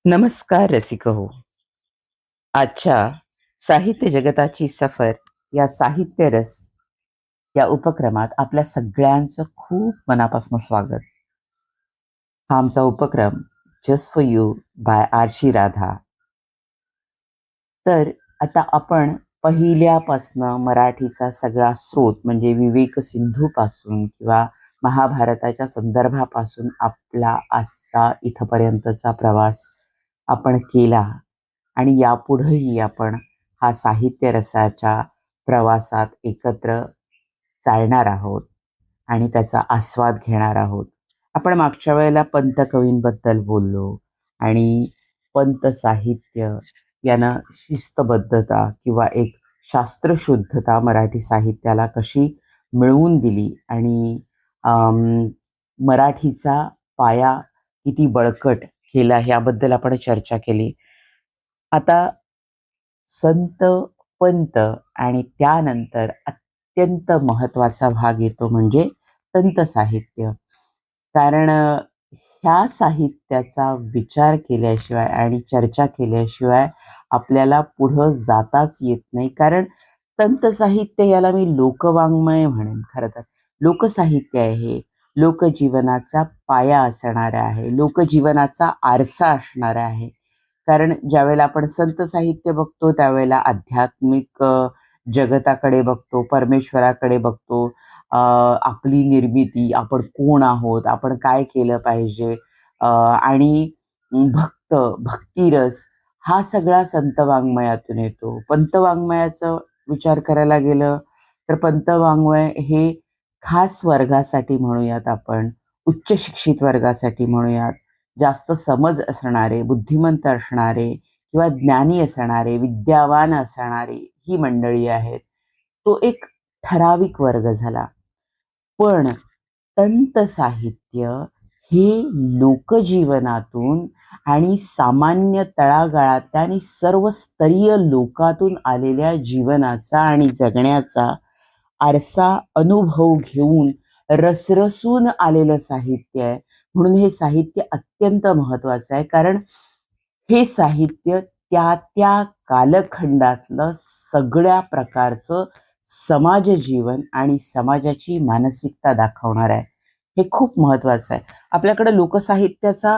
नमस्कार रसिक हो. आजच्या साहित्य जगताची सफर या साहित्य रस या उपक्रमात आपल्या सगळ्यांचं खूप मनापासून स्वागत. हा आमचा उपक्रम just for you by Aarshi Radha. तर आता आपण पहिल्यापासनं मराठीचा सगळा स्रोत म्हणजे विवेक सिंधू पासून किंवा महाभारताच्या संदर्भापासून आपला आजचा इथपर्यंतचा प्रवास आपण केला आणि यापुढेही आपण हा साहित्य रसाच्या प्रवासात एकत्र चालणार आहोत आणि त्याचा आस्वाद घेणार आहोत. आपण मागच्या वेळेला पंत कवींबद्दल बोललो आणि पंत साहित्य यानं शिस्तबद्धता किंवा एक शास्त्रशुद्धता मराठी साहित्याला कशी मिळवून दिली आणि मराठीचा पाया किती बळकट केला याबद्दल आपण चर्चा केली. आता संत पंत आणि त्यानंतर अत्यंत महत्वाचा भाग येतो म्हणजे तंत साहित्य. कारण ह्या साहित्याचा विचार केल्याशिवाय आणि चर्चा केल्याशिवाय आपल्याला पुढं जाताच येत नाही. कारण तंत साहित्य याला मी लोकवाङ्मय म्हणेन. खरं तर लोकसाहित्य आहे, लोकजीवनाचा पाया असणारा आहे, लोकजीवनाचा आरसा असणारा आहे. कारण ज्यावेळेला आपण संत साहित्य बघतो त्यावेळेला आध्यात्मिक जगताकडे बघतो, परमेश्वराकडे बघतो, आपली निर्मिती, आपण कोण आहोत, आपण काय केलं पाहिजे, आणि भक्तिरस हा सगळा संत वाङ्मयातून येतो. पंतवाङ्मयाचा विचार करायला गेलं तर पंतवाङ्मय हे खास वर्गासाठी म्हणूयात, आपण उच्च शिक्षित वर्गासाठी म्हणूयात, जास्त समज असणारे, बुद्धिमंत असणारे किंवा ज्ञानी असणारे, विद्यावान असणारे ही मंडळी आहेत. तो एक ठराविक वर्ग झाला. पण तंत साहित्य हे लोकजीवनातून आणि सामान्य तळागाळातल्या आणि सर्वस्तरीय लोकातून आलेल्या जीवनाचा आणि जगण्याचा आरसा अनुभव घेऊन रसरसून आलेलं साहित्य आहे. म्हणून हे साहित्य अत्यंत महत्वाचं आहे. कारण हे साहित्य त्या त्या कालखंडातलं सगळ्या प्रकारचं समाज जीवन आणि समाजाची मानसिकता दाखवणार आहे. हे खूप महत्वाचं आहे. आपल्याकडे लोकसाहित्याचा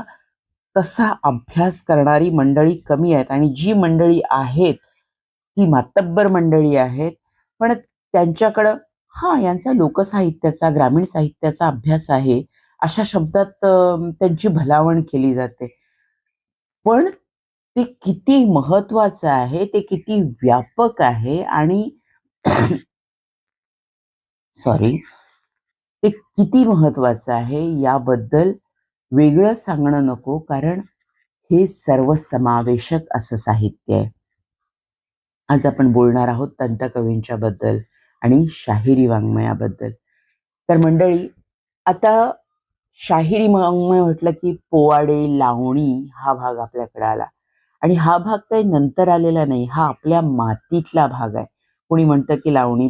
तसा अभ्यास करणारी मंडळी कमी आहेत आणि जी मंडळी आहेत ती मातब्बर मंडळी आहेत. पण त्यांच्याकडं यांचा लोकसाहित्याचा, ग्रामीण साहित्याचा अभ्यास आहे अशा शब्दात त्यांची भलावण केली जाते. पण ते किती महत्वाचं आहे, ते किती व्यापक आहे आणि सॉरी, ते किती महत्वाचं आहे याबद्दल वेगळं सांगणं नको. कारण हे सर्वसमावेशक असं साहित्य आहे. आज आपण बोलणार आहोत तंत कवींच्या बद्दल आणि शाहिरी वाङ्मयाबद्दल. तर मंडळी, आता शाहिरी वाङ्मय म्हटलं की पोवाडे, लावणी हा भाग आपल्याकडे आला आणि हा भाग काही नंतर आलेला नाही, हा आपल्या मातीतला भाग आहे. कोणी म्हणतं की लावणी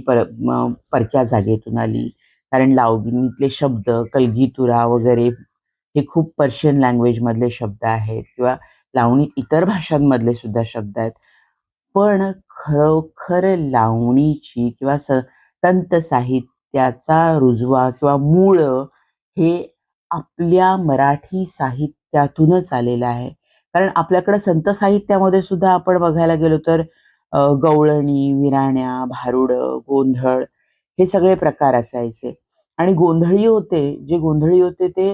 परक्या जागेतून आली, कारण लावणीतले शब्द कलगीतुरा वगैरे हे खूप पर्शियन लँग्वेज मधले शब्द आहेत किंवा लावणीत इतर भाषांमधले सुद्धा शब्द आहेत. पण खरोखर लावणीची किंवा तंत साहित्याचा रुजवा किंवा मूळ हे आपल्या मराठी साहित्यातूनच आलेलं आहे. कारण आपल्याकडे संत साहित्यामध्ये सुद्धा आपण बघायला गेलो तर गवळणी, विराण्या, भारुड, गोंधळ हे सगळे प्रकार असायचे. आणि गोंधळी होते ते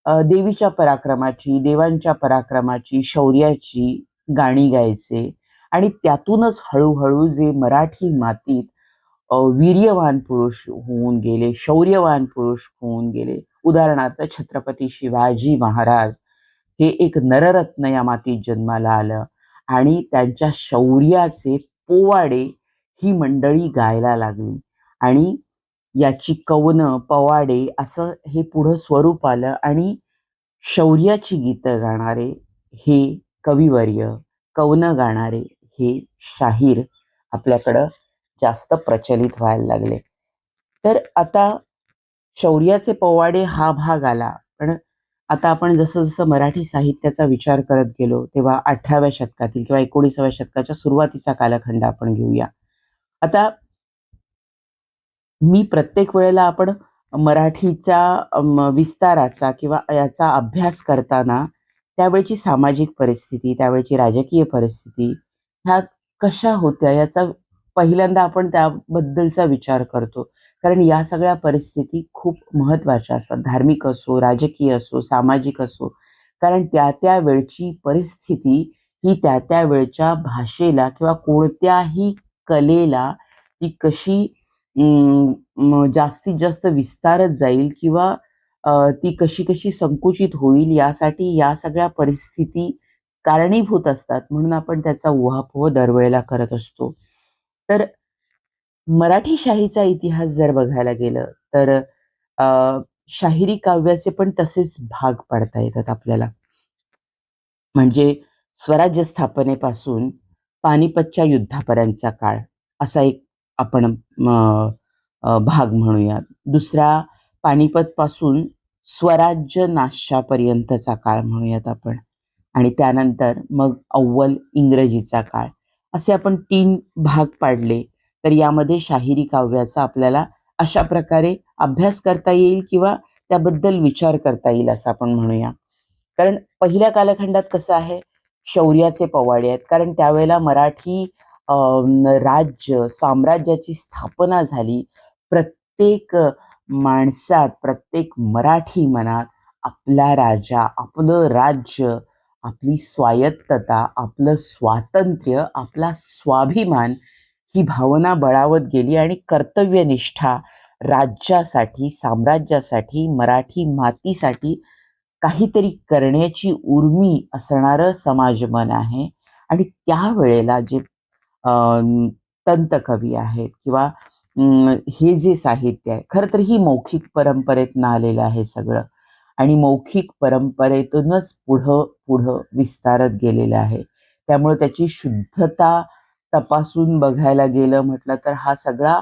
देवीच्या पराक्रमाची, देवांच्या पराक्रमाची, शौर्याची गाणी गायचे. आणि त्यातूनच हळूहळू जे मराठी मातीत वीर्यवान पुरुष होऊन गेले, शौर्यवान पुरुष होऊन गेले, उदाहरणार्थ छत्रपती शिवाजी महाराज हे एक नररत्न या मातीत जन्माला आलं आणि त्यांच्या शौर्याचे पोवाडे ही मंडळी गायला लागली आणि याची कवनं, पवाडे असं हे पुढं स्वरूप आलं आणि शौर्याची गीतं गाणारे हे कविवर्य, कवनं गाणारे हे शाहीर आपल्याकडं जास्त प्रचलित व्हायला लागले. तर आता शौर्याचे पोवाडे हा भाग आला, पण आता आपण जसं जसं मराठी साहित्याचा विचार करत गेलो तेव्हा 18व्या शतकातील किंवा 19व्या शतकाच्या सुरुवातीचा कालखंड आपण घेऊया. आता मी प्रत्येक वेळेला आपण मराठीच्या विस्ताराचा किंवा याचा अभ्यास करताना त्यावेळची सामाजिक परिस्थिती, त्यावेळची राजकीय परिस्थिती ह्या कशा होत्या याचा पहिल्यांदा आपण त्याबद्दलचा विचार करतो. कारण या सगळ्या परिस्थिती खूप महत्त्वाच्या असतात. धार्मिक असो, राजकीय असो, सामाजिक असो. कारण त्या वेळची परिस्थिती ही त्या वेळच्या भाषेला किंवा कोणत्याही कलेला ती कशी जास्तीत जास्त विस्तारत जाईल किंवा ती कशी कशी संकुचित होईल यासाठी या सगळ्या परिस्थिती कारणीभूत असतात. म्हणून आपण त्याचा उहापोह दरवेळेला करत असतो. तर मराठी शाहीचा इतिहास जर बघायला गेलं तर अ, शाहिरी काव्याचे पण तसेच भाग पाडता येतात आपल्याला. म्हणजे स्वराज्य स्थापनेपासून पानिपतच्या युद्धापर्यंतचा काळ असा एक आपण भाग म्हणूयात. दुसरा पानिपतपासून स्वराज्य नाशापर्यंतचा काळ म्हणूयात आपण. आणि त्यानंतर मग अव्वल इंग्रजीचा काळ. असे आपण 3 भाग पाडले तर यामध्ये शाहिरी काव्याचा आपल्याला अशा प्रकारे अभ्यास करता येईल किंवा त्याबद्दल विचार करता येईल असं आपण म्हणूया. कारण पहिल्या कालखंडात कसं आहे, शौर्याचे पोवाडे आहेत. कारण त्यावेळेला मराठी राज्य, साम्राज्याची स्थापना झाली. प्रत्येक माणसात, प्रत्येक मराठी मनात आपला राजा, आपलं राज्य, आपली स्वायत्तता, आपलं स्वातंत्र्य, आपला स्वाभिमान ही भावना बळावत गेली आणि कर्तव्यनिष्ठा राज्यासाठी, साम्राज्यासाठी, मराठी मातीसाठी काहीतरी करण्याची उर्मी असणारं समाजमन आहे. आणि त्यावेळेला जे तंतकवी आहेत किंवा हे जे साहित्य आहे, खरं तर ही मौखिक परंपरेतनं आलेलं आहे सगळं. आणि मौखिक परंपरेतूनच पुढं पुढं विस्तारत गेलेलं आहे. त्यामुळे त्याची शुद्धता तपासून बघायला गेलं म्हटलं तर हा सगळा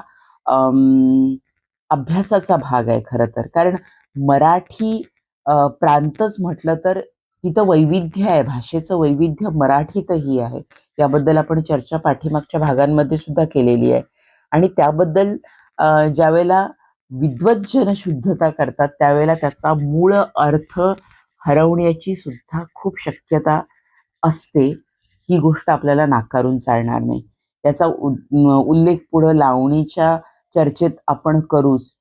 अभ्यासाचा भाग आहे खरं तर. कारण मराठी प्रांतच म्हटलं तर तिथं वैविध्य आहे, भाषेचं वैविध्य मराठीतही आहे. याबद्दल आपण चर्चा पाठीमागच्या भागांमध्ये सुद्धा केलेली आहे. आणि त्याबद्दल ज्यावेळेला विद्वज्जन शुद्धता करतात त्यावेळेला त्याचा मूळ अर्थ हरवण्याची सुद्धा खूप शक्यता असते. ही गोष्ट आपल्याला नाकारून चालणार नाही. त्याचा उल्लेख पुढं लावणीच्या चर्चेत आपण करूच.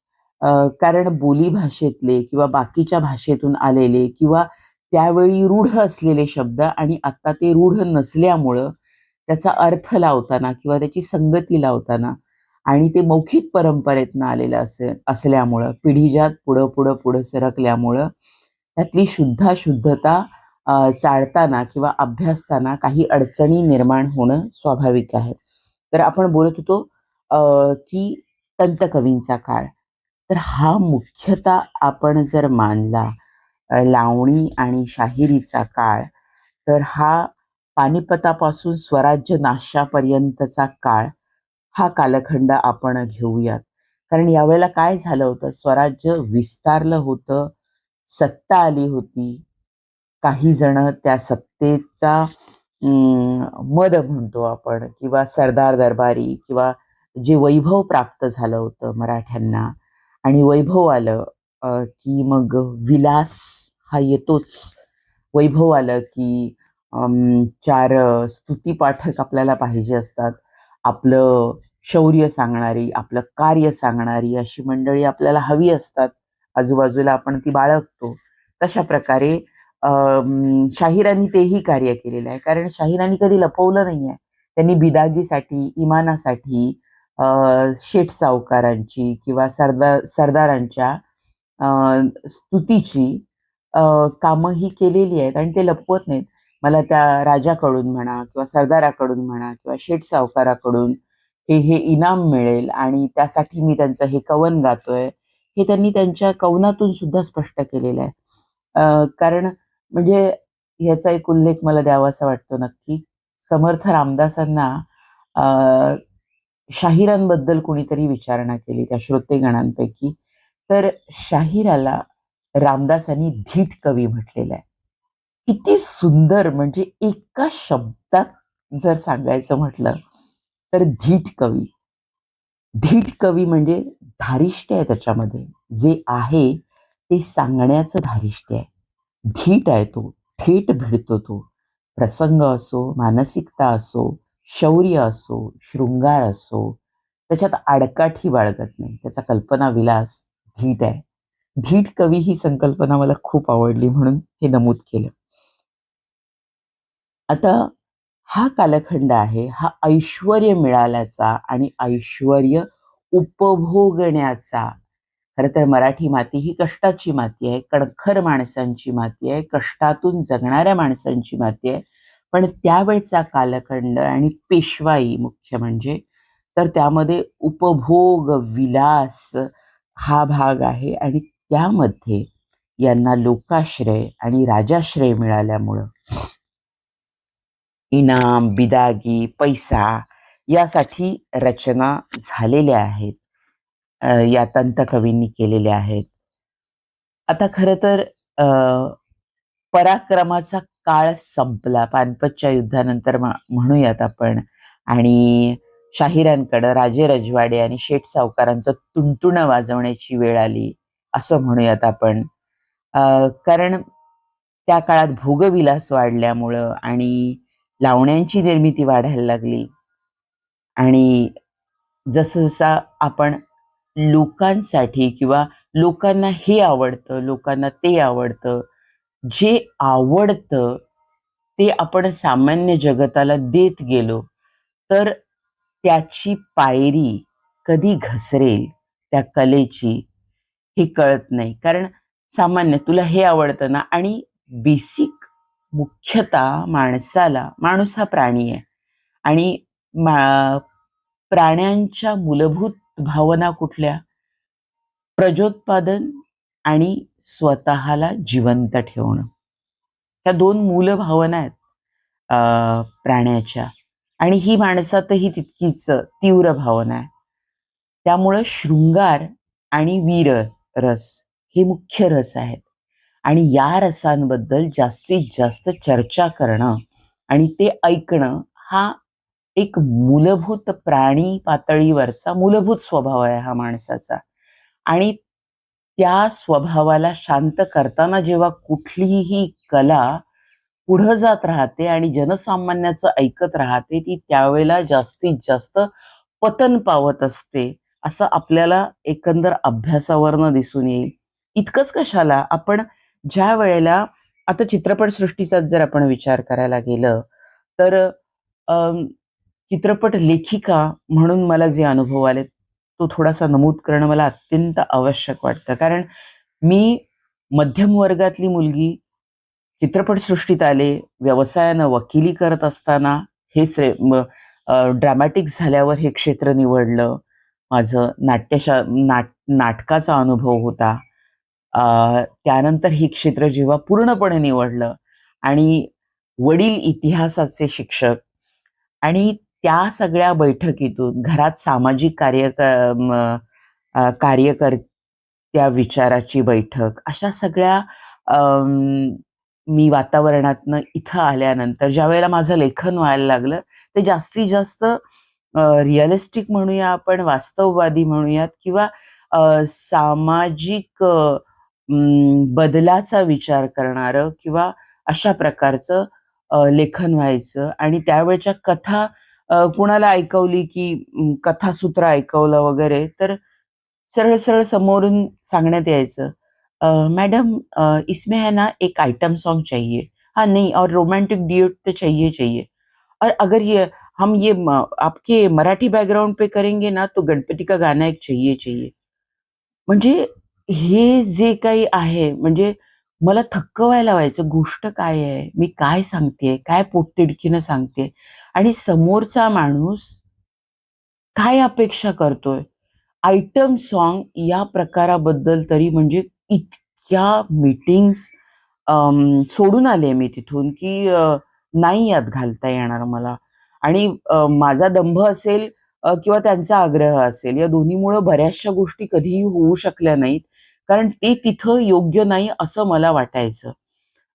कारण बोलीभाषेतले किंवा बाकीच्या भाषेतून आलेले किंवा त्यावेळी रूढ असलेले शब्द आणि आता ते रूढ नसल्यामुळं त्याचा अर्थ लावताना किंवा त्याची संगती लावताना आणि ते मौखिक परंपरेतनं आलेलं असल्यामुळं पिढीजात पुढं पुढं पुढं सरकल्यामुळं त्यातली शुद्धता चाळताना किंवा अभ्यासताना काही अडचणी निर्माण होणं स्वाभाविक आहे. तर आपण बोलत होतो की तंतकवींचा काळ. तर हा मुख्यतः आपण जर मानला लावणी आणि शाहिरीचा काळ, तर हा पानिपतापासून स्वराज्य नाशापर्यंतचा काळ हा कालखंड आपण घेऊयात. कारण यावेळेला काय झालं होतं, स्वराज्य विस्तारलं होतं, सत्ता आली होती. काही जण त्या सत्तेचा मद म्हणतो आपण किंवा सरदार दरबारी किंवा जे वैभव प्राप्त झालं होतं मराठ्यांना आणि वैभव आलं की मग विलास हा येतोच. वैभव आलं की 4 स्तुतीपाठक आपल्याला पाहिजे असतात. आपलं शौर्य सांगणारी, आपलं कार्य सांगणारी अशी मंडळी आपल्याला हवी असतात. आजूबाजूला आपण ती बाळगतो. तशा प्रकारे शाहिरांनी तेही कार्य केलेलं आहे. कारण शाहिरांनी कधी लपवलं नाहीये. त्यांनी बिदागीसाठी, इमानासाठी शेठ सावकारांची किंवा सरदारांच्या स्तुतीची कामं ही केलेली आहेत आणि ते लपवत नाहीत. मला त्या राजाकडून म्हणा किंवा सरदाराकडून म्हणा किंवा शेठ सावकाराकडून हे इनाम मिळेल आणि त्यासाठी मी त्यांचं हे कवन गातोय, हे त्यांनी त्यांच्या कवनातून सुद्धा स्पष्ट केलेलं आहे. कारण म्हणजे ह्याचा एक उल्लेख मला द्यावासा वाटतो नक्की. समर्थ रामदासांना अ, शाहिरांबद्दल कोणीतरी विचारणा केली त्या श्रोतेगणांपैकी. तर शाहिराला रामदासांनी धीट कवी म्हटलेलं आहे. किती सुंदर, म्हणजे एका शब्दात जर सांगायचं म्हटलं तर धीट कवी. धीट कवी म्हणजे धारिष्ट्य आहे त्याच्यामध्ये, जे आहे ते सांगण्याचं धारिष्ट्य आहे. धीट आहे तो, थेट भिडतो तो. प्रसंग असो, मानसिकता असो, शौर्य असो, शृंगार असो, त्याच्यात आडकाठी बाळगत नाही. त्याचा कल्पना विलास धीट आहे. धीट कवी ही संकल्पना मला खूप आवडली म्हणून हे नमूद केलं. आता हा कालखंड आहे, हा ऐश्वर्य मिळाल्याचा आणि ऐश्वर्य उपभोगण्याचा. खरं तर मराठी माती ही कष्टाची माती आहे, कणखर माणसांची माती आहे, कष्टातून जगणाऱ्या माणसांची माती आहे. पण त्यावेळचा कालखंड आणि पेशवाई मुख्य म्हणजे, तर त्यामध्ये उपभोग विलास हा भाग आहे. आणि त्यामध्ये यांना लोकाश्रय आणि राजाश्रय मिळाल्यामुळं इनाम, बिदागी, पैसा यासाठी रचना झालेल्या आहेत. या तंतकवींनी केलेल्या आहेत. आता खरं तर अ, पराक्रमाचा काळ संपला. पानिपतच्या युद्धानंतर म्हणूयात आपण. आणि शाहिरांकडं राजे रजवाडे आणि शेठ सावकारांचं तुणतुणं वाजवण्याची वेळ आली, असं म्हणूयात आपण. कारण त्या काळात भोगविलास वाढल्यामुळं आणि लावण्यांची निर्मिती वाढायला लागली. आणि जसं जसं आपण लोकांसाठी किंवा लोकांना हे आवडतं, लोकांना ते आवडतं, जे आवडतं ते आपण सामान्य जगताला देत गेलो, तर त्याची पायरी कधी घसरेल त्या कलेची हे कळत नाही. कारण सामान्य तुला हे आवडतं ना, आणि बेसिक मुख्यतः माणूस हा प्राणी आहे. आणि प्राण्यांच्या मूलभूत भावना कुठल्या? प्रजोत्पादन आणि स्वतःला जिवंत ठेवणं. ह्या दोन मूल भावना आहेत प्राण्याच्या. आणि ही माणसातही तितकीच तीव्र भावना आहे. त्यामुळं शृंगार आणि वीर रस हे मुख्य रस आहेत. आणि या रसांबद्दल जास्तीत जास्त चर्चा करणं आणि ते ऐकणं हा एक मूलभूत प्राणी पातळीवरचा मूलभूत स्वभाव आहे हा माणसाचा. आणि त्या स्वभावाला शांत करताना जेव्हा कुठलीही कला पुढं जात राहते आणि जनसामान्याचं ऐकत राहते, ती त्यावेळेला जास्तीत जास्त पतन पावत असते, असं आपल्याला एकंदर अभ्यासावरनं दिसून येईल. इतकंच कशाला, आपण ज्या वेळेला आता चित्रपटसृष्टीचा जर आपण विचार करायला गेलं, तर अम, चित्रपट लेखिका म्हणून मला जे अनुभव आले तो थोडासा नमूद करणं मला अत्यंत आवश्यक वाटतं. कारण मी मध्यम वर्गातली मुलगी चित्रपटसृष्टीत आले, व्यवसायानं वकिली करत असताना हे ड्रामॅटिक्स झाल्यावर हे क्षेत्र निवडलं. माझं नाटकाचा अनुभव होता. त्यानंतर हे क्षेत्र जेव्हा पूर्णपणे निवडलं आणि वडील इतिहासाचे शिक्षक, आणि त्या सगळ्या बैठकीतून घरात सामाजिक कार्यकर्त्या विचाराची बैठक, अशा सगळ्या मी वातावरणातनं इथं आल्यानंतर ज्या वेळेला माझं लेखन व्हायला लागलं, ते जास्तीत जास्त रिअलिस्टिक म्हणूया आपण, वास्तववादी म्हणूयात, किंवा सामाजिक बदलाचा विचार करणारं किंवा अशा प्रकारचं लेखन व्हायचं. आणि त्यावेळच्या कथा कुणाला ऐकवली की कथासूत्र ऐकवलं वगैरे, तर सरळ सरळ समोरून सांगण्यात यायचं, मैडम इसमें है ना एक आइटम सॉन्ग चाहिए, हाँ नहीं और रोमांटिक ड्यूट तो चाहिए चाहिए, और अगर ये हम ये आपके मराठी बैकग्राउंड पे करेंगे ना तो गणपती का गाना एक चाहिए चाहिए. म्हणजे हे जे काही आहे, म्हणजे मला थक्क व्हायला व्हायचं. गोष्ट काय आहे, मी काय सांगतेय, काय पोटतिडकीनं सांगते, आणि समोरचा माणूस काय अपेक्षा करतोय. आयटम सॉन्ग या प्रकाराबद्दल तरी म्हणजे इतक्या मीटिंग्स सोडून आले मी तिथून, की नाही यात घालता येणार मला. आणि माझा दंभ असेल किंवा त्यांचा आग्रह असेल, या दोन्हीमुळं बऱ्याचशा गोष्टी कधीही होऊ शकल्या नाहीत. कारण ते तिथं योग्य नाही असं मला वाटायचं.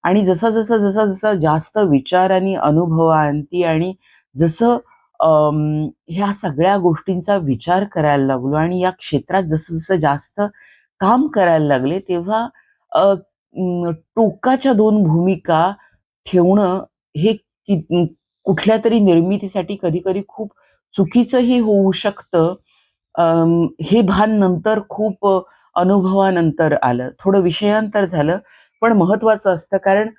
आणि जसं जास्त विचारांनी, अनुभवांती आणि जसं ह्या सगळ्या गोष्टींचा विचार करायला लागलो आणि या क्षेत्रात जसं जास्त काम करायला लागले, तेव्हा टोकाच्या 2 भूमिका ठेवणं हे कुठल्यातरी निर्मितीसाठी कधी-कधी खूप चुकीचंही होऊ शकतं. हे भान नंतर खूप अनुभवानंतर आलं. थोडं विषयांतर झालं, पण महत्वाचं असतं कारण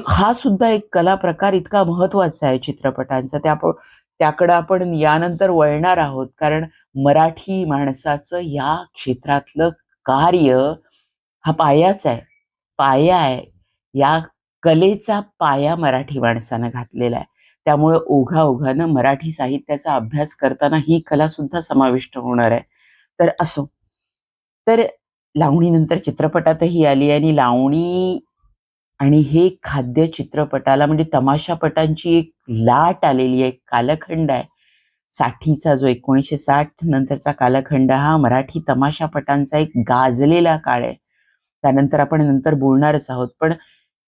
हा सुद्धा एक कला प्रकार इतका महत्वाचा आहे चित्रपटांचा. त्याकडं आपण यानंतर वळणार आहोत. कारण मराठी माणसाचं या क्षेत्रातलं कार्य हा पायाच आहे. पाया आहे. या कलेचा पाया मराठी माणसानं घातलेला आहे. त्यामुळे ओघाओघानं मराठी साहित्याचा अभ्यास करताना ही कला सुद्धा समाविष्ट होणार आहे. तर असो. तर लावणीनंतर चित्रपटातही आली आणि लावणी आणि हे खाद्य चित्रपटाला म्हणजे तमाशापटांची एक लाट आलेली आहे, एक कालखंड आहे. 60चा जो 1960 नंतरचा कालखंड हा मराठी तमाशापटांचा एक गाजलेला काळ आहे. त्यानंतर आपण नंतर बोलणारच आहोत. पण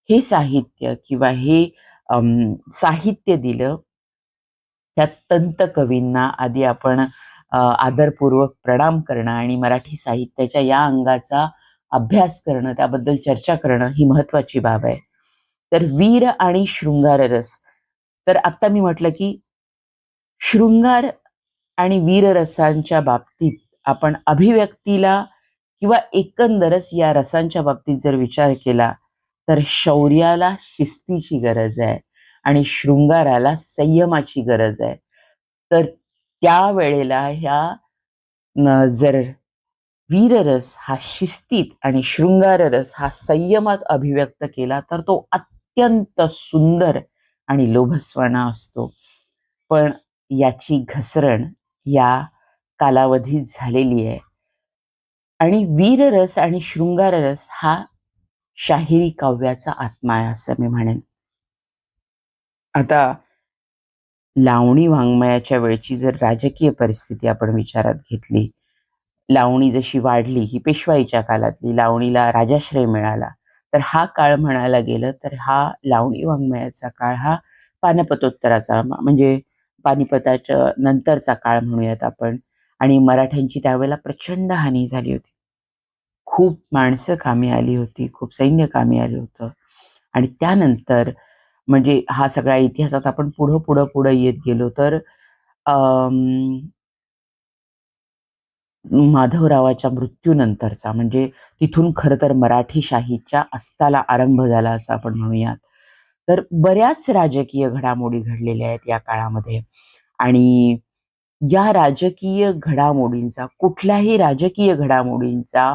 हे साहित्य किंवा हे साहित्य दिलं त्या तंत कवींना आधी आपण आदरपूर्वक प्रणाम करणं आणि मराठी साहित्याच्या या अंगाचा अभ्यास करणं, त्याबद्दल चर्चा करणं ही महत्वाची बाब आहे. तर वीर आणि शृंगार रस. तर आता मी म्हटलं की शृंगार आणि वीररसांच्या बाबतीत आपण अभिव्यक्तीला किंवा एकंदरच या रसांच्या बाबतीत जर विचार केला तर शौर्याला शिस्तीची गरज आहे आणि शृंगाराला संयमाची गरज आहे. तर त्यावेळेला जर वीररस हा शिस्तीत आणि शृंगाररस हा संयमात अभिव्यक्त केला तर तो अत्यंत सुंदर आणि लोभसवाणा असतो. पण याची घसरण या कालावधीत झालेली आहे आणि वीररस आणि शृंगाररस हा शाहिरी काव्याचा आत्मा आहे असं मी म्हणेन. आता लावणी वाङ्मयाच्या वेळची जर राजकीय परिस्थिती आपण विचारात घेतली, लावणी जशी वाढली ही पेशवाईच्या काळातली, लावणीला राजाश्रय मिळाला, तर हा काळ म्हणायला गेलं तर हा लावणी वाङ्मयाचा काळ हा पानिपतोत्तराचा म्हणजे पानिपताच्या नंतरचा काळ म्हणूयात आपण. आणि मराठ्यांची त्यावेळेला प्रचंड हानी झाली होती. खूप माणसं कामी आली होती, खूप सैन्य कामी आलं होतं आणि त्यानंतर म्हणजे हा सगळा इतिहासात आपण पुढं येत गेलो तर माधवरावाच्या मृत्यूनंतरचा म्हणजे तिथून खरं तर मराठी शाहीच्या अस्ताला आरंभ झाला असं आपण म्हणूयात. तर बऱ्याच राजकीय घडामोडी घडलेल्या आहेत या काळामध्ये आणि या राजकीय घडामोडींचा, कुठल्याही राजकीय घडामोडींचा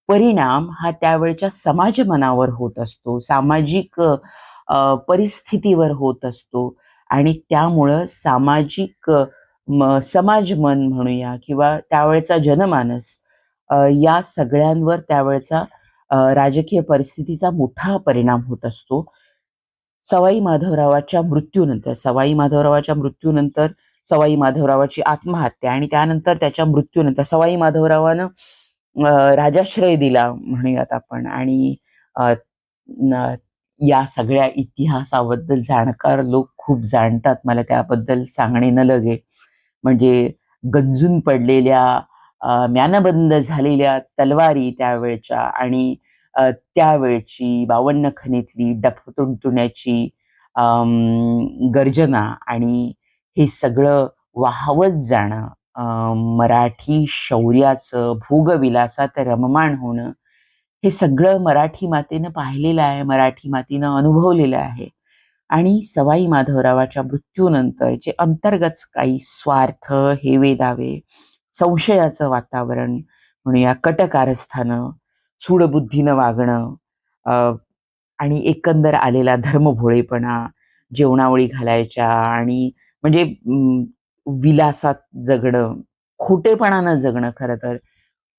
परिणाम हा त्यावेळच्या समाजमनावर होत असतो, सामाजिक परिस्थितीवर होत असतो आणि त्यामुळं सामाजिक समाज मन म्हणूया किंवा त्यावेळचा जनमानस या सगळ्यांवर त्यावेळचा राजकीय परिस्थितीचा मोठा परिणाम होत असतो. सवाई माधवरावाच्या मृत्यूनंतर सवाई माधवरावाची आत्महत्या आणि त्यानंतर त्याच्या मृत्यूनंतर सवाई माधवरावानं राजाश्रय दिला म्हणूयात आपण आणि अ, न- या सगळ्या इतिहासाबद्दल जाणकार लोक खूप जाणतात, मला त्याबद्दल सांगणे न लगे. म्हणजे गंजून पडलेल्या म्यानबंद झालेल्या तलवारी त्यावेळच्या आणि त्यावेळची 52 खणीतली डफतुणतुण्याची गर्जना आणि हे सगळं वाहवत जाणं, मराठी शौर्याचं भोगविलासात रममाण होणं, हे सगळं मराठी मातेनं पाहिलेलं आहे, मराठी मातीनं अनुभवलेलं आहे. आणि सवाई माधवरावाच्या मृत्यूनंतर जे अंतर्गत काही स्वार्थ, हेवे दावे, संशयाचं वातावरण म्हणूया, कटकारस्थानं, सूडबुद्धीनं वागणं, आणि एकंदर आलेला धर्मभोळेपणा, जेवणावळी घालायच्या आणि म्हणजे विलासात जगणं, खोटेपणानं जगणं. खरं तर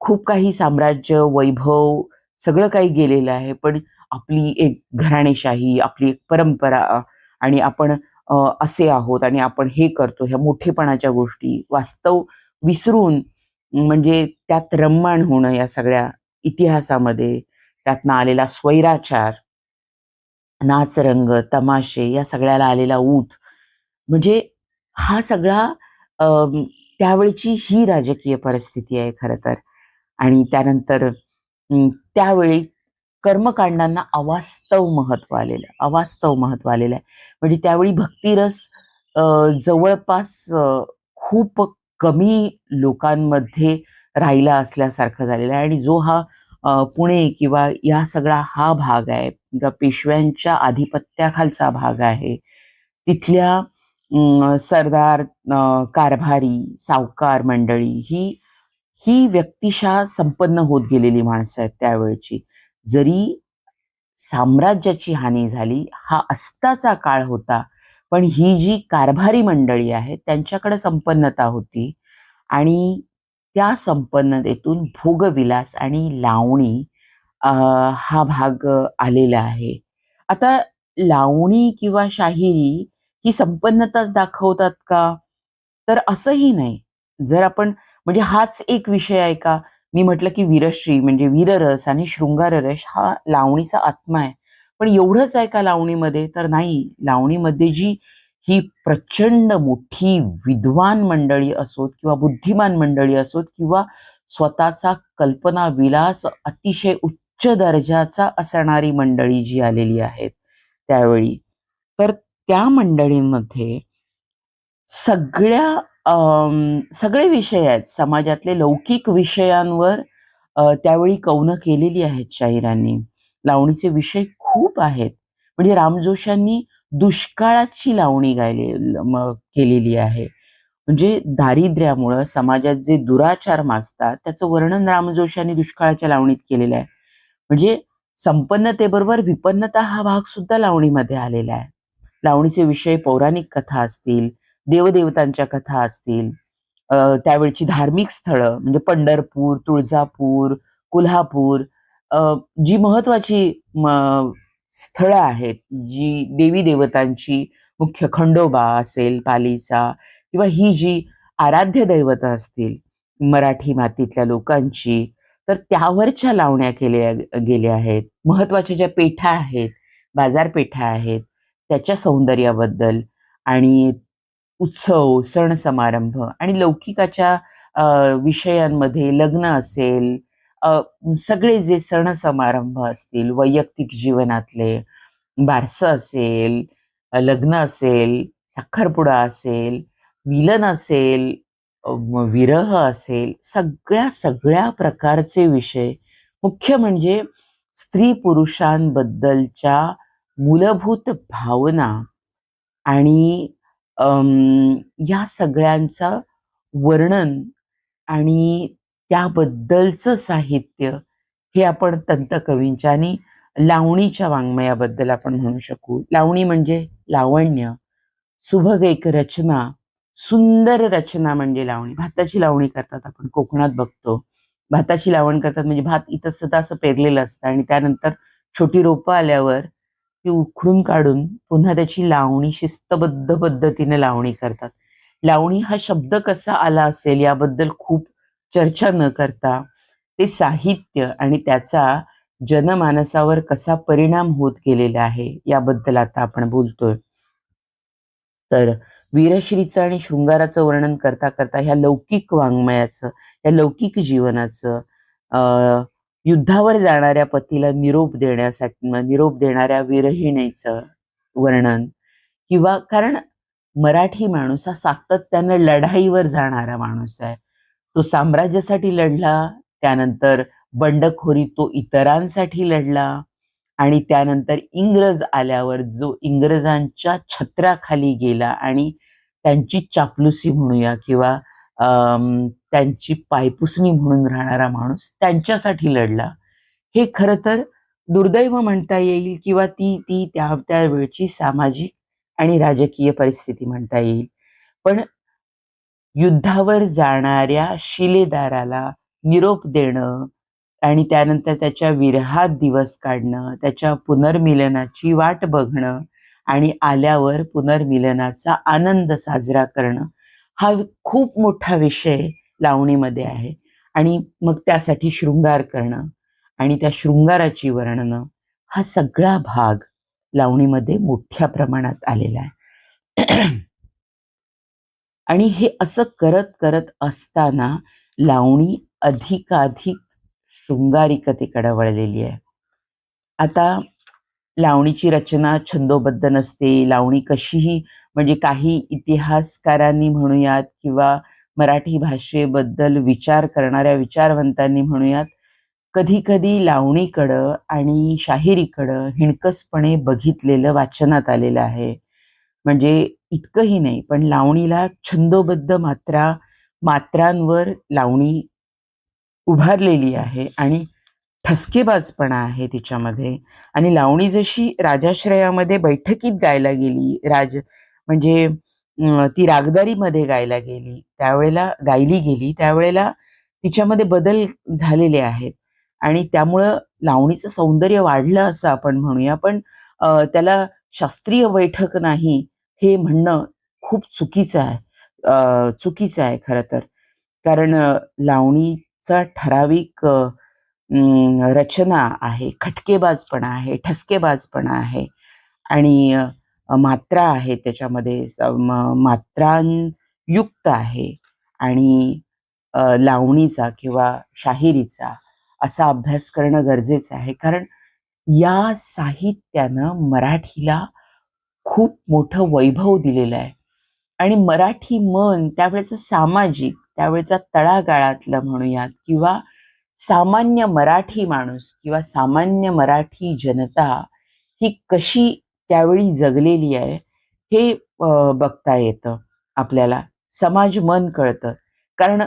खूप काही साम्राज्य, वैभव सगळं काही गेलेलं आहे. पण आपली एक घराणेशाही, आपली एक परंपरा आणि आपण असे आहोत आणि आपण हे करतो, ह्या मोठेपणाच्या गोष्टी वास्तव विसरून म्हणजे त्यात रममाण होणं या सगळ्या इतिहासामध्ये, त्यातनं आलेला स्वैराचार, नाचरंग, तमाशे या सगळ्याला आलेला ऊत, म्हणजे हा सगळा त्यावेळची ही राजकीय परिस्थिती आहे खरं तर. आणि त्यानंतर त्यावेळी कर्मकांडांना अवास्तव महत्व आलेलं आहे. म्हणजे त्यावेळी भक्तिरस अ, जवळपास खूप कमी लोकांमध्ये राहिला असल्यासारखं झालेलं आहे. आणि जो हा पुणे किंवा या सगळा हा भाग आहे किंवा पेशव्यांच्या आधिपत्याखालचा भाग आहे. तिथल्या सरदार, कारभारी, सावकार मंडळी ही व्यक्तिशः संपन्न होत गेलेली माणसं आहेत त्यावेळची. जरी साम्राज्याची हानी झाली, हा अस्ताचा काळ होता, पण ही जी कारभारी मंडळी आहे त्यांच्याकडे संपन्नता होती. आणि त्या संपन्नतेतून भोगविलास आणि लावणी हा भाग आलेला आहे. आता लावणी किंवा शाहिरी ही संपन्नताच दाखवतात का? तर असंही नाही. जर आपण, म्हणजे हाच एक विषय आहे का? मी म्हटलं की वीरश्री म्हणजे वीररस आणि शृंगाररस हा लावणीचा आत्मा आहे. पण एवढंच आहे का लावणीमध्ये? तर नाही. लावणीमध्ये जी ही प्रचंड मोठी विद्वान मंडळी असोत किंवा बुद्धिमान मंडळी असोत किंवा स्वतःचा कल्पना विलास अतिशय उच्च दर्जाचा असणारी मंडळी जी आलेली आहेत त्यावेळी, तर त्या मंडळींमध्ये सगळ्या सगळे विषय आहेत. समाजातले लौकिक विषयांवर त्यावेळी कौनं केलेली आहेत शाहिरांनी. लावणीचे विषय खूप आहेत. म्हणजे रामजोश्यांनी दुष्काळाची लावणी केलेली आहे. म्हणजे दारिद्र्यामुळं समाजात जे दुराचार माजतात त्याचं वर्णन रामजोश्यांनी दुष्काळाच्या लावणीत केलेलं आहे. म्हणजे संपन्नतेबरोबर विपन्नता हा भाग सुद्धा लावणीमध्ये आलेला आहे. लावणीचे विषय पौराणिक कथा असतील, देवदेवतांच्या कथा असतील, त्यावेळची धार्मिक स्थळं म्हणजे पंढरपूर, तुळजापूर, कोल्हापूर, अ, जी महत्वाची स्थळं आहेत, जी देवी देवतांची, मुख्य खंडोबा असेल पालीचा, किंवा ही जी आराध्य दैवत असतील मराठी मातीतल्या लोकांची, तर त्यावरच्या लावण्या केल्या गेल्या आहेत. महत्वाच्या ज्या पेठा आहेत, बाजारपेठा आहेत, त्याच्या सौंदर्याबद्दल आणि उत्सव, सण समारंभ आणि लौकिकाच्या विषयांमध्ये लग्न असेल, सगळे जे सण समारंभ असतील, वैयक्तिक जीवनातले, बारसं असेल, लग्न असेल, साखरपुडा असेल, मिलन असेल, विरह असेल, सगळ्या प्रकारचे विषय, मुख्य म्हणजे स्त्री पुरुषांबद्दलच्या मूलभूत भावना आणि या सगळ्यांचं वर्णन आणि त्याबद्दलचं साहित्य, हे आपण तंतकवींच्या आणि लावणीच्या वाङ्मयाबद्दल आपण म्हणू शकू. लावणी म्हणजे लावण्य, सुभग एक रचना, सुंदर रचना म्हणजे लावणी. भाताची लावणी करतात आपण कोकणात बघतो. भाताची लावण करतात म्हणजे भात इतस्ततः असं पेरलेलं असतं आणि त्यानंतर छोटी रोपं आल्यावर ती उखडून काढून पुन्हा त्याची लावणी शिस्तबद्ध पद्धतीने लावणी करतात. लावणी हा शब्द कसा आला असेल याबद्दल खूप चर्चा न करता ते साहित्य आणि त्याचा जनमानसावर कसा परिणाम होत गेलेला आहे याबद्दल आता आपण बोलतोय. तर वीरश्रीचं आणि शृंगाराचं वर्णन करता करता ह्या लौकिक वाङ्मयाचं, या लौकिक जीवनाचं, युद्धावर जाणाऱ्या पतीला निरोप देणाऱ्या विरहिणीचं वर्णन, किंवा कारण मराठी माणूस हा सातत्यानं लढाईवर जाणारा माणूस आहे. तो साम्राज्यासाठी लढला, त्यानंतर बंडखोरी तो इतरांसाठी लढला, आणि त्यानंतर इंग्रज आल्यावर जो इंग्रजांच्या छत्राखाली गेला आणि त्यांची चापलुसी म्हणूया किंवा त्यांची पायपुसणी म्हणून राहणारा माणूस त्यांच्यासाठी लढला. हे खरं तर दुर्दैव म्हणता येईल किंवा ती ती त्यावेळची सामाजिक आणि राजकीय परिस्थिती म्हणता येईल. पण युद्धावर जाणाऱ्या शिलेदाराला निरोप देणं आणि त्यानंतर त्याच्या विरहात दिवस काढणं, त्याच्या पुनर्मिलनाची वाट बघणं आणि आल्यावर पुनर्मिलनाचा आनंद साजरा करणं, हा खूप मोठा विषय लावणीमध्ये आहे. आणि मग त्यासाठी शृंगार करणं, आणि त्या शृंगाराची वर्णनं, हा सगळा भाग लावणीमध्ये मोठ्या प्रमाणात आलेला आहे. आणि हे असं करत करत असताना लावणी अधिकाधिक शृंगारिकतेकडे वळलेली आहे. आता लावणीची रचना छंदोबद्ध नसते. लावणी कशीही, म्हणजे काही इतिहासकारांनी म्हणूयात किंवा मराठी भाषेबद्दल विचार करणाऱ्या विचारवंतांनी म्हणूयात, कधी कधी लावणीकडं आणि शाहिरीकडं हिणकसपणे बघितलेलं वाचनात आलेलं आहे. म्हणजे इतकंही नाही, पण लावणीला छंदोबद्ध मात्रांवर लावणी उभारलेली आहे आणि ठसकेबाजपणा आहे तिच्यामध्ये. आणि लावणी जशी राजाश्रयामध्ये बैठकीत गायला गेली, म्हणजे ती रागदारीमध्ये गायली गेली, त्यावेळेला तिच्यामध्ये बदल झालेले आहेत आणि त्यामुळं लावणीचं सौंदर्य वाढलं असं आपण म्हणूया. पण त्याला शास्त्रीय बैठक नाही हे म्हणणं खूप चुकीचं आहे खरं तर. कारण लावणीचा ठराविक रचना आहे, खटकेबाजपणा आहे, ठसकेबाजपणा आहे आणि मात्रा आहे त्याच्यामध्ये, मात्रांयुक्त आहे. आणि लावणीचा किंवा शाहिरीचा असा अभ्यास करणं गरजेचं आहे, कारण या साहित्यानं मराठीला खूप मोठं वैभव दिलेलं आहे. आणि मराठी मन त्यावेळेचं सामाजिक, त्यावेळेचा तळागाळातलं म्हणूयात किंवा सामान्य मराठी माणूस किंवा सामान्य मराठी जनता ही कशी त्यावेळी जगलेली आहे हे बघता येतं आपल्याला. समाज मन कळतं. कारण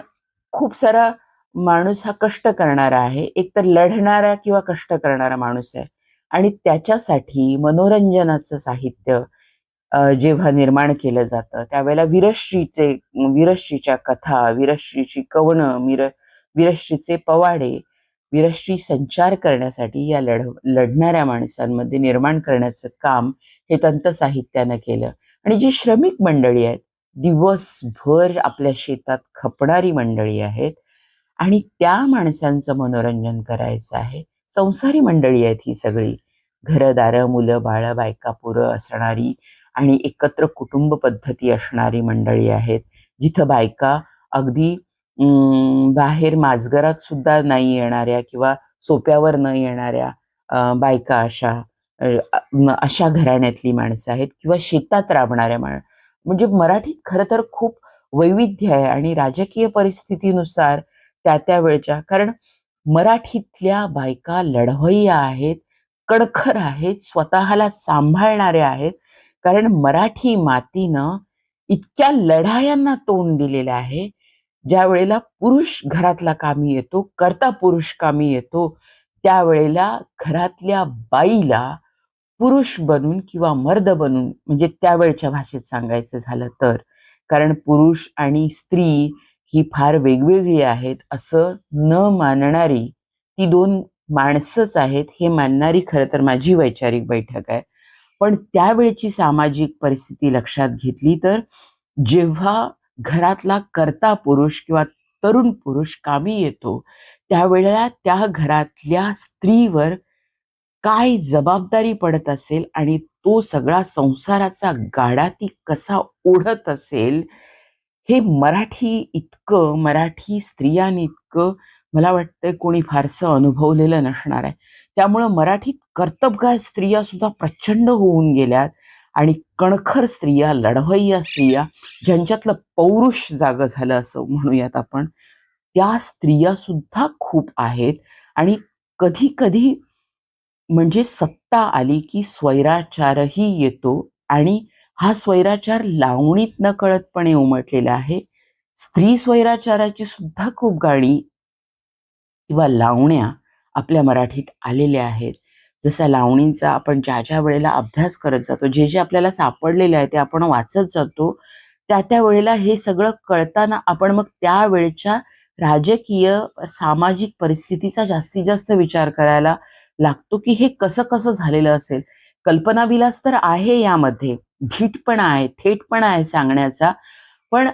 खूप सारा माणूस हा कष्ट करणारा आहे, एकतर लढणारा किंवा कष्ट करणारा माणूस आहे. आणि त्याच्यासाठी मनोरंजनाचं साहित्य जेव्हा निर्माण केलं जातं त्यावेळेला वीरश्रीच्या कथा, वीरश्रीची कवनं, वीरश्रीचे पवाडे, वीरश्री संचार करण्यासाठी या लढणाऱ्या माणसांमध्ये निर्माण करण्याचं काम हे तंत साहित्यानं केलं. आणि जी श्रमिक मंडळी आहेत, दिवसभर आपल्या शेतात खपणारी मंडळी आहेत आणि त्या माणसांचं मनोरंजन करायचं आहे. संसारी मंडळी आहेत ही सगळी, घरदार, मुलं बाळ, बायका पोरं असणारी आणि एकत्र कुटुंब पद्धती असणारी मंडळी आहेत, जिथं बायका अगदी बाहेर माजघरात सुद्धा नाही येणाऱ्या किंवा सोप्यावर न येणाऱ्या बायका, अशा घराण्यातली माणसं आहेत किंवा शेतात राबणाऱ्या म्हणजे मराठीत खरं तर खूप वैविध्य आहे. आणि राजकीय परिस्थितीनुसार त्या वेळच्या, कारण मराठीतल्या बायका लढवय्या आहेत, कणखर आहेत, स्वतःला सांभाळणाऱ्या आहेत. कारण मराठी मातीनं इतक्या लढायांना तोंड दिलेलं आहे. ज्या वेळेला पुरुष घरातला कामी येतो, कर्ता पुरुष कामी येतो, त्यावेळेला घरातल्या बाईला पुरुष बनून किंवा मर्द बनून, म्हणजे त्यावेळच्या भाषेत सांगायचं झालं तर, कारण पुरुष आणि स्त्री ही फार वेगवेगळी आहेत असं न मानणारी ती दोन माणसंच आहेत हे मानणारी खरं तर माझी वैचारिक बैठक आहे. पण त्यावेळची सामाजिक परिस्थिती लक्षात घेतली तर, जेव्हा घरातला कर्ता पुरुष किंवा तरुण पुरुष कामी येतो, त्यावेळेला त्या घरातल्या स्त्रीवर काय जबाबदारी पडत असेल आणि तो सगळा संसाराचा गाडा ती कसा ओढत असेल, हे मराठी स्त्रियांनी इतकं मला वाटतंय कोणी फारसं अनुभवलेलं नसणार आहे. त्यामुळं मराठीत कर्तबगार स्त्रिया सुद्धा प्रचंड होऊन गेल्यात आणि कणखर स्त्रिया, लढवय्या स्त्रिया, ज्यांच्यातलं पौरुष जागं झालं असं म्हणूयात आपण, त्या स्त्रिया सुद्धा खूप आहेत. आणि कधी कधी म्हणजे सत्ता आली की स्वैराचारही येतो आणि हा स्वैराचार लावणीत नकळतपणे उमटलेला आहे. स्त्री स्वैराचाराची सुद्धा खूप गाणी किंवा लावण्या आपल्या मराठीत आलेल्या आहेत. जसा लावणींचा आपण ज्या ज्या वेळेला अभ्यास करत जातो, जे जे आपल्याला सापडलेलं आहे ते आपण वाचत जातो, त्या वेळेला हे सगळं कळताना आपण मग त्यावेळच्या राजकीय, सामाजिक परिस्थितीचा जास्तीत जास्त विचार करायला लागतो की हे कसं कसं झालेलं असेल. कल्पनाविलास तर आहे यामध्ये, धीटपणा आहे, थेटपणा आहे सांगण्याचा, पण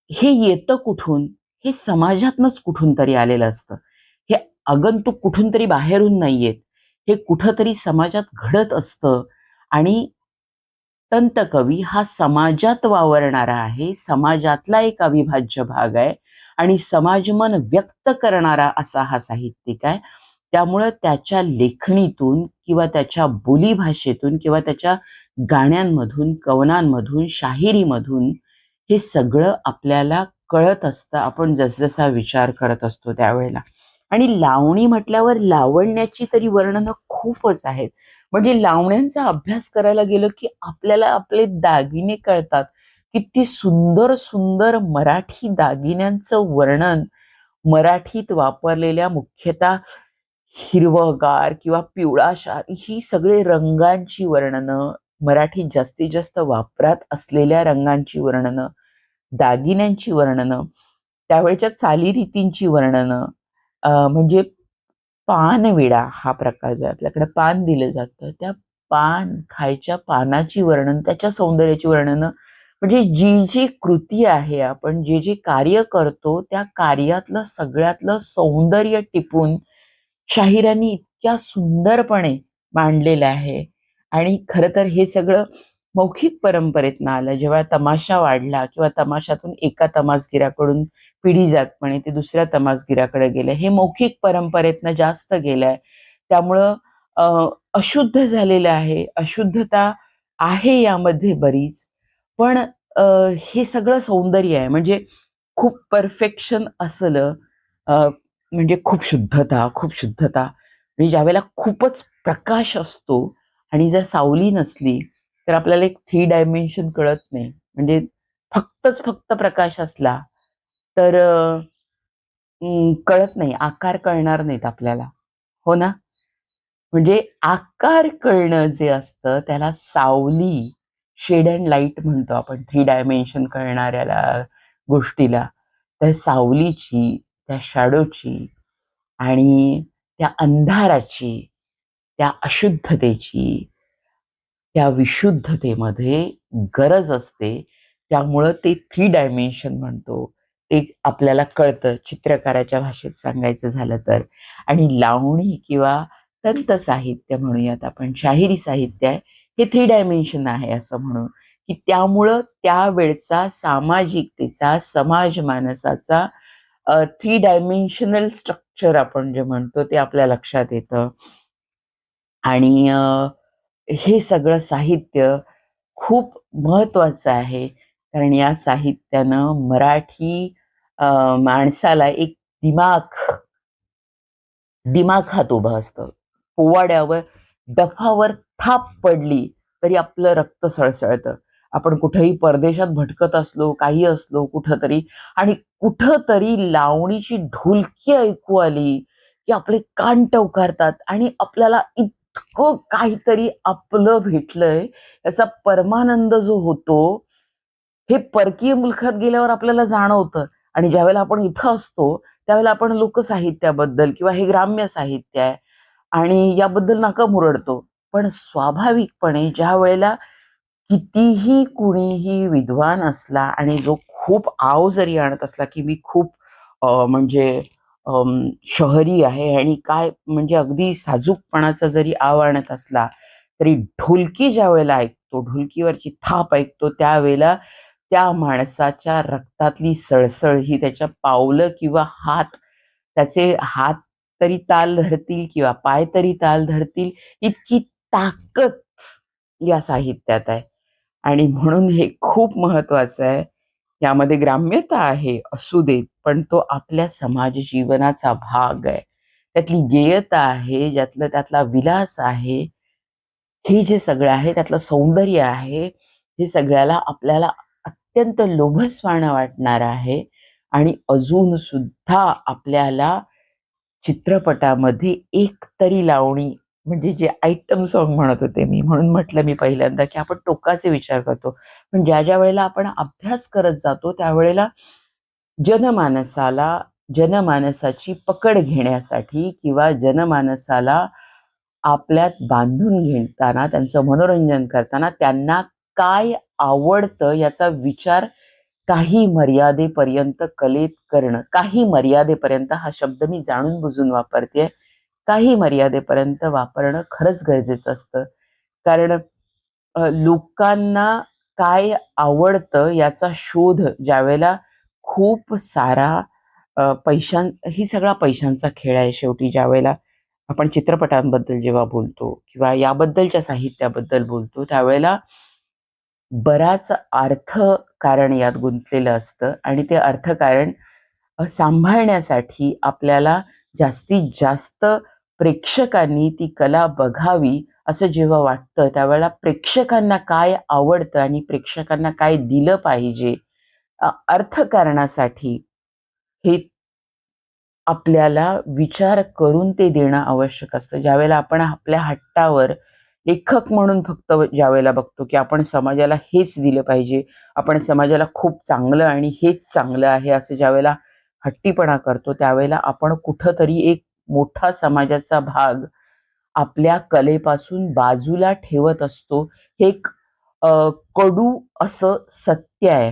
हे येतं कुठून? हे समाजातनंच कुठून तरी आलेलं असतं. हे आगंतुक कुठून तरी बाहेरून नाही येत, हे कुठंतरी समाजात घडत असतं. आणि तंतकवी हा समाजात वावरणारा आहे, समाजातला एक अविभाज्य भाग आहे आणि समाजमन व्यक्त करणारा असा हा साहित्यिक आहे. त्यामुळं त्याच्या लेखणीतून किंवा त्याच्या बोलीभाषेतून किंवा त्याच्या गाण्यांमधून, कवनांमधून, शाहिरीमधून हे सगळं आपल्याला कळत असतं, आपण जसजसा विचार करत असतो त्यावेळेला. आणि लावणी म्हटल्यावर लावण्याची तरी वर्णनं खूपच आहेत. म्हणजे लावण्यांचा अभ्यास करायला गेलं की आपल्याला आपले दागिने कळतात. किती सुंदर सुंदर मराठी दागिन्यांचं वर्णन, मराठीत वापरलेल्या मुख्यतः हिरवगार किंवा पिवळाशार ही सगळे रंगांची वर्णनं, मराठीत जास्तीत जास्त वापरात असलेल्या रंगांची वर्णनं, दागिन्यांची वर्णनं, त्यावेळच्या चालीरीतींची वर्णनं, म्हणजे पानविडा हा प्रकार जो आहे, आपल्याकडे पान दिलं जातं, त्या खायच्या पानाची वर्णन, त्याच्या सौंदर्याची वर्णनं, म्हणजे जी जी कृती आहे, आपण जे जे कार्य करतो त्या कार्यातलं सगळ्यातलं सौंदर्य टिपून शाहिरांनी इतक्या सुंदरपणे मांडलेलं आहे. आणि खरं तर हे सगळं मौखिक परंपरेतनं आलं. जेव्हा तमाशा वाढला किंवा तमाशातून एका तमासगीराकडून पिढीजातपणे ते दुसऱ्या तमासगीराकडे गेलं, हे मौखिक परंपरेतनं जास्त गेलंय. त्यामुळं अशुद्ध झालेलं आहे, अशुद्धता आहे यामध्ये बरीच. पण हे सगळं सौंदर्य आहे. म्हणजे खूप परफेक्शन असलं, म्हणजे खूप शुद्धता. म्हणजे ज्यावेळेला खूपच प्रकाश असतो आणि जर सावली नसली तर आपल्याला एक 3 डायमेन्शन कळत नाही. म्हणजे फक्त प्रकाश असला तर कळत नाही, आकार कळणार नाहीत आपल्याला. हो ना? म्हणजे आकार कळणं जे असतं त्याला सावली, शेड अँड लाईट म्हणतो आपण 3 डायमेन्शन कळणाऱ्याला गोष्टीला. त्या सावलीची, त्या शॅडोची आणि त्या अंधाराची, त्या अशुद्धतेची, त्या विशुद्धतेमध्ये गरज असते. त्यामुळं ते 3 डायमेन्शन म्हणतो. ते आपल्याला कळतं चित्रकाराच्या भाषेत सांगायचं झालं तर. आणि लावणी किंवा तंत साहित्य म्हणूयात आपण, शाहिरी साहित्य आहे, हे 3 डायमेन्शन आहे असं म्हणू, की त्यामुळं त्यावेळचा सामाजिकतेचा, समाज मानसाचा 3 डायमेन्शनल स्ट्रक्चर आपण जे म्हणतो ते आपल्या लक्षात येतं. आणि हे सगळं साहित्य खूप महत्वाचं आहे. कारण या साहित्यानं मराठी माणसाला एक दिमाग दिमाखात उभं असतं. पोवाड्यावर डफावर थाप पडली तरी आपलं रक्त सळसळतं. आपण कुठेही परदेशात भटकत असलो, काही असलो कुठंतरी, आणि कुठंतरी लावणीची ढोलकी ऐकू आली, की आपले कान टवकारतात आणि आपल्याला इतकं काहीतरी आपलं भेटलंय याचा परमानंद जो होतो, हे परकीय मुलखात गेल्यावर आपल्याला जाणवतं. आणि ज्यावेळेला आपण इथं असतो त्यावेळेला आपण लोकसाहित्याबद्दल किंवा हे ग्राम्य साहित्य आहे आणि याबद्दल नाका मुरडतो. पण स्वाभाविकपणे ज्या वेळेला कितीही कुणीही विद्वान असला आणि जो खूप आव जरी आणत असला, की मी खूप म्हणजे शहरी आहे आणि काय म्हणजे अगदी साजूकपणाचा जरी आव आणत असला, तरी ढोलकी ज्या वेळेला ऐकतो, ढोलकीवरची थाप ऐकतो, त्यावेळेला त्या माणसाच्या रक्तातली सळसळ ही त्याच्या पावलं किंवा हात, त्याचे हात तरी ताल धरतील किंवा पाय तरी ताल धरतील, इतकी ताकद या साहित्यात आहे. आणि म्हणून हे खूप महत्वाचं आहे. यामध्ये ग्राम्यता आहे, असू देत, पण तो आपल्या समाज जीवनाचा भाग आहे. त्यातली गेयता आहे, ज्यातलं त्यातला विलास आहे. हे जे सगळं आहे त्यातलं सौंदर्य आहे, हे सगळ्याला आपल्याला अत्यंत लोभसवाणं वाटणार आहे. आणि अजून सुद्धा आपल्याला चित्रपटामध्ये एक तरी लावणी, म्हणजे जे आयटम सॉन्ग म्हणत होते मी, म्हणून म्हटलं मी पहिल्यांदा की आपण टोकाचे विचार करतो, पण ज्या ज्या वेळेला आपण अभ्यास करत जातो त्यावेळेला जनमानसाला, जनमानसाची पकड घेण्यासाठी किंवा जनमानसाला आपल्यात बांधून घेताना, त्यांचं मनोरंजन करताना त्यांना काय आवडतं याचा विचार काही मर्यादेपर्यंत कलेत करणं, काही मर्यादेपर्यंत हा शब्द मी जाणून बुजून वापरते, काही मर्यादेपर्यंत वापरणं खरंच गरजेचं असतं. कारण लोकांना काय आवडतं याचा शोध ज्यावेळेला खूप सारा ही सगळा पैशांचा खेळ आहे शेवटी. ज्यावेळेला आपण चित्रपटांबद्दल जेव्हा बोलतो किंवा याबद्दलच्या साहित्याबद्दल बोलतो, त्यावेळेला बराच अर्थकारण यात गुंतलेलं असतं आणि ते अर्थकारण सांभाळण्यासाठी आपल्याला जास्तीत जास्त प्रेक्षकांनी ती कला बघावी असं जेव्हा वाटतं, त्यावेळेला प्रेक्षकांना काय आवडतं आणि प्रेक्षकांना काय दिलं पाहिजे अर्थकारणासाठी, हे आपल्याला विचार करून ते देणं आवश्यक असतं. ज्यावेळेला आपण आपल्या हट्टावर लेखक म्हणून फक्त ज्यावेळेला बघतो की आपण समाजाला हेच दिलं पाहिजे, आपण समाजाला खूप चांगलं आणि हेच चांगलं आहे असं ज्यावेळेला हट्टीपणा करतो, त्यावेळेला आपण कुठंतरी एक मोठा समाजाचा भाग आपल्या कलेपासून बाजूला ठेवत असतो. हे एक कडू असं सत्य आहे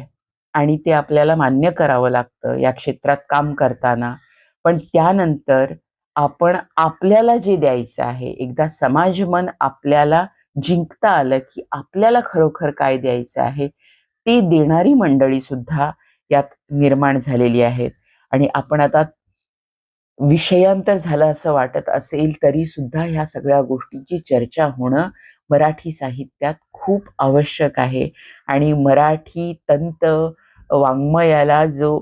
आणि ते आपल्याला मान्य करावं लागतं या क्षेत्रात काम करताना. पण त्यानंतर आपण आपल्याला जे द्यायचं आहे, एकदा समाज मन आपल्याला जिंकता आलं की आपल्याला खरोखर काय द्यायचं आहे ते देणारी मंडळी सुद्धा यात निर्माण झालेली आहेत. आणि आपण आता विषयांतर झालं असं वाटत असेल तरी सुद्धा ह्या सगळ्या गोष्टींची चर्चा होणं मराठी साहित्यात खूप आवश्यक आहे. आणि मराठी तंत वाङ्मयाला जो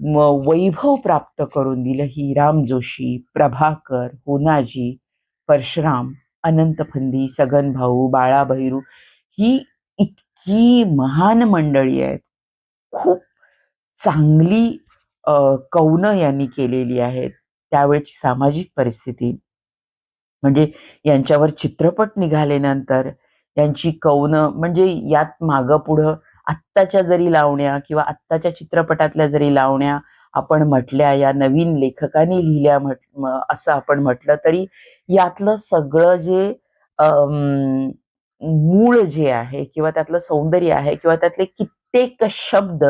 वैभव प्राप्त करून दिलं, ही राम जोशी, प्रभाकर, होनाजी, परशुराम, अनंत फंदी, सगन भाऊ, बाळा भैरू, ही इतकी महान मंडळी आहेत. खूप चांगली कौनं यांनी केलेली आहेत. त्यावेळची सामाजिक परिस्थिती, म्हणजे यांच्यावर चित्रपट निघाल्यानंतर यांची कौनं, म्हणजे यात मागं पुढं आत्ताच्या जरी लावण्या किंवा आत्ताच्या चित्रपटातल्या जरी लावण्या आपण म्हटल्या, या नवीन लेखकांनी लिहिल्या असं आपण म्हटलं तरी यातलं सगळं जे मूळ जे आहे किंवा त्यातलं सौंदर्य आहे किंवा त्यातले कित्येक शब्द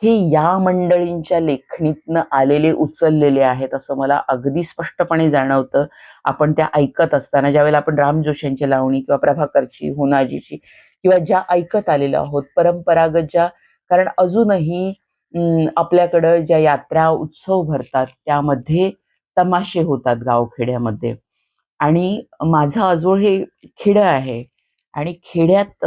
हे या मंडळींच्या लेखणीतनं आलेले, उचललेले आहेत असं मला अगदी स्पष्टपणे जाणवतं. आपण त्या ऐकत असताना, ज्यावेळेला आपण राम जोशी यांची लावणी किंवा प्रभाकरची, होनाजीची किंवा ज्या ऐकत आलेलो आहोत परंपरागत ज्या, कारण अजूनही आपल्याकडं ज्या यात्रा उत्सव भरतात त्यामध्ये तमाशे होतात गावखेड्यामध्ये. आणि माझं आजोळ हे खेडं आहे आणि खेड्यात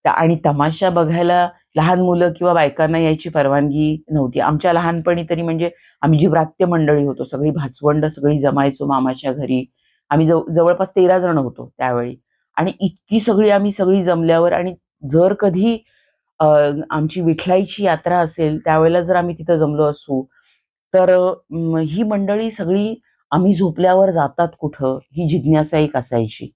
आणि तमाशा बघायला लहान मुलं किंवा बायकांना यायची परवानगी नव्हती. आमच्या लहानपणी तरी म्हणजे आम्ही जी व्रात्य मंडळी होतो, सगळी भाचवंड सगळी जमायचो मामाच्या घरी. आम्ही जवळपास 13 जण होतो त्यावेळी. आणि इतकी सगळी आम्ही सगळी जमल्यावर, आणि जर कधी आमची विठलाईची यात्रा असेल त्यावेळेला जर आम्ही तिथं जमलो असू, तर ही मंडळी सगळी आम्ही झोपल्यावर जातात कुठं, ही जिज्ञासा एक असायची.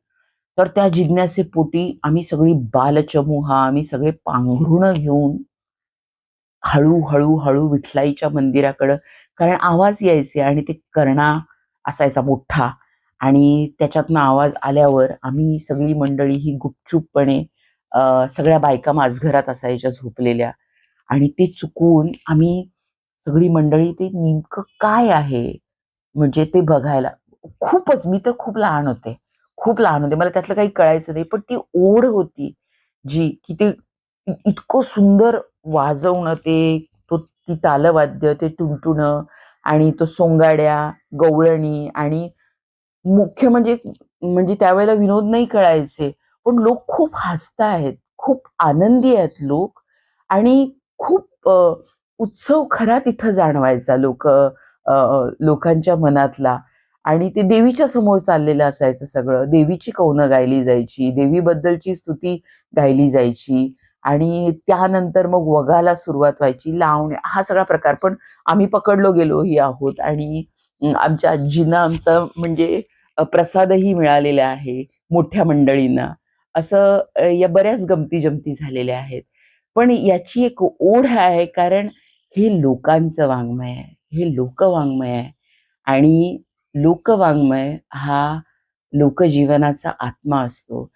तर त्या जिज्ञासेपोटी आम्ही सगळी बालचमूहा, आम्ही सगळे पांघरुणं घेऊन हळू हळू विठलाईच्या मंदिराकडं, कारण आवाज यायचे आणि ते कर्णा असायचा मोठा, आणि त्याच्यातनं आवाज आल्यावर आम्ही सगळी मंडळी ही गुपचूपपणे सगळ्या बायका माझघरात असायच्या झोपलेल्या, आणि ते चुकून आम्ही सगळी मंडळी ते नेमकं काय आहे म्हणजे ते बघायला. खूपच, मी तर खूप लहान होते, खूप लहान होते, मला त्यातलं काही कळायचं नाही, पण ती ओढ होती जी की ते इतकं सुंदर वाजवणं, ती तालवाद्य, ते टुणटुणं आणि तो सोंगाड्या, गवळणी, आणि मुख्य म्हणजे म्हणजे त्यावेळेला विनोद नाही कळायचे, पण लोक खूप हसतायत, खूप आनंदी आहेत लोक, आणि खूप उत्सव खरा तिथं जाणवायचा लोकांच्या मनातला. आणि ते देवीच्या समोर चाललेलं असायचं सगळं. देवीची कौनं गायली जायची, देवीबद्दलची स्तुती गायली जायची, आणि त्यानंतर मग वगाला सुरुवात व्हायची, लावण्या, हा सगळा प्रकार. पण आम्ही पकडलो गेलोही आहोत, आणि आमच्या आजींना आमचा म्हणजे प्रसादही मिळालेला आहे मोठ्या मंडळींना. असं या बऱ्याच गमती जमती झालेल्या आहेत. पण याची एक ओढ आहे, कारण हे लोकांचं वाङ्मय आहे, हे लोकवाङ्मय आहे. आणि लोकवाङ्मय हा लोकजीवनाचा आत्मा असतो.